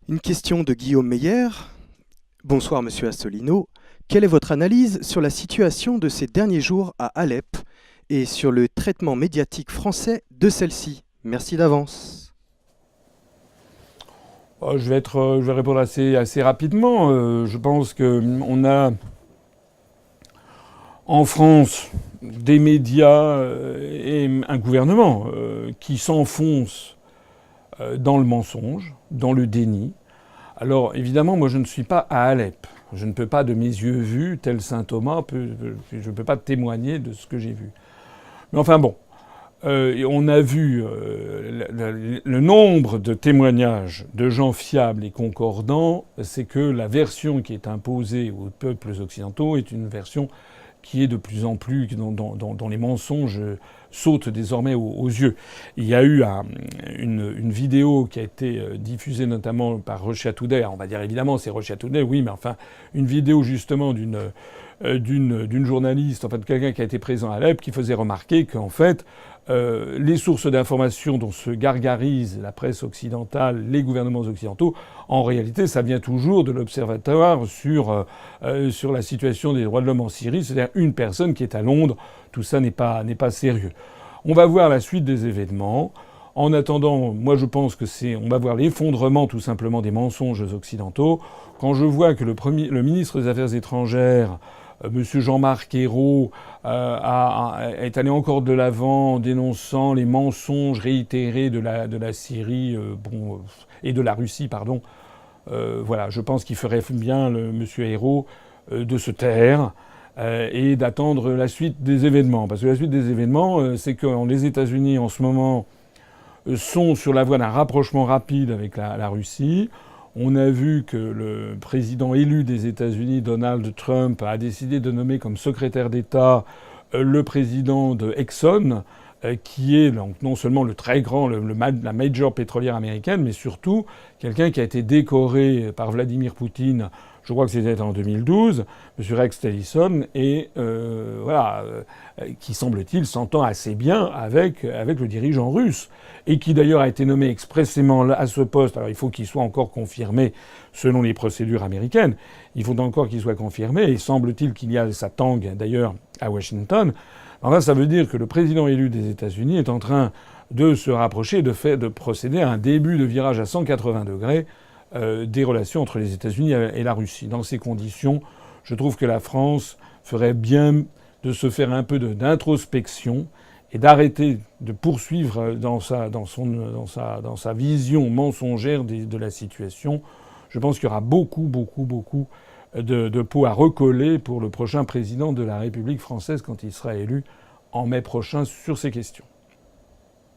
Une question de Guillaume Meyer. Bonsoir Monsieur Assolino. Quelle est votre analyse sur la situation de ces derniers jours à Alep et sur le traitement médiatique français de celle-ci? Merci d'avance. Je vais répondre assez rapidement. Je pense qu'on a en France des médias et un gouvernement qui s'enfonce dans le mensonge, dans le déni. Alors évidemment, moi je ne suis pas à Alep. Je ne peux pas de mes yeux vus, tel saint Thomas, je ne peux pas témoigner de ce que j'ai vu. Mais enfin bon, on a vu le nombre de témoignages de gens fiables et concordants, c'est que la version qui est imposée aux peuples occidentaux est une version qui est de plus en plus, dont les mensonges sautent désormais aux yeux. Il y a eu une vidéo qui a été diffusée notamment par Russia Today. Alors on va dire évidemment c'est Russia Today, oui, mais enfin une vidéo justement d'une journaliste, en fait quelqu'un qui a été présent à Alep, qui faisait remarquer qu'en fait les sources d'information dont se gargarise la presse occidentale, les gouvernements occidentaux, en réalité, ça vient toujours de l'Observatoire sur la situation des droits de l'homme en Syrie, c'est-à-dire une personne qui est à Londres. Tout ça n'est pas sérieux. On va voir la suite des événements. En attendant, moi je pense que on va voir l'effondrement tout simplement des mensonges occidentaux. Quand je vois que le ministre des Affaires étrangères, Monsieur Jean-Marc Ayrault, est allé encore de l'avant en dénonçant les mensonges réitérés de la Syrie, et de la Russie, pardon. Voilà, je pense qu'il ferait bien Monsieur Ayrault de se taire et d'attendre la suite des événements. Parce que la suite des événements, c'est que les États-Unis en ce moment sont sur la voie d'un rapprochement rapide avec la Russie. On a vu que le président élu des États-Unis, Donald Trump, a décidé de nommer comme secrétaire d'État le président de Exxon, qui est donc non seulement le très grand, la major pétrolière américaine, mais surtout quelqu'un qui a été décoré par Vladimir Poutine, je crois que c'était en 2012, M. Rex Tillerson, et qui semble-t-il s'entend assez bien avec le dirigeant russe, et qui d'ailleurs a été nommé expressément à ce poste. Alors il faut qu'il soit encore confirmé selon les procédures américaines. Il faut encore qu'il soit confirmé, et semble-t-il qu'il y a sa tangue d'ailleurs à Washington. Enfin, ça veut dire que le président élu des États-Unis est en train de se rapprocher, de procéder à un début de virage à 180 degrés des relations entre les États-Unis et la Russie. Dans ces conditions, je trouve que la France ferait bien de se faire un peu d'introspection et d'arrêter de poursuivre dans sa vision mensongère de la situation. Je pense qu'il y aura beaucoup de peau à recoller pour le prochain président de la République française quand il sera élu en mai prochain sur ces questions.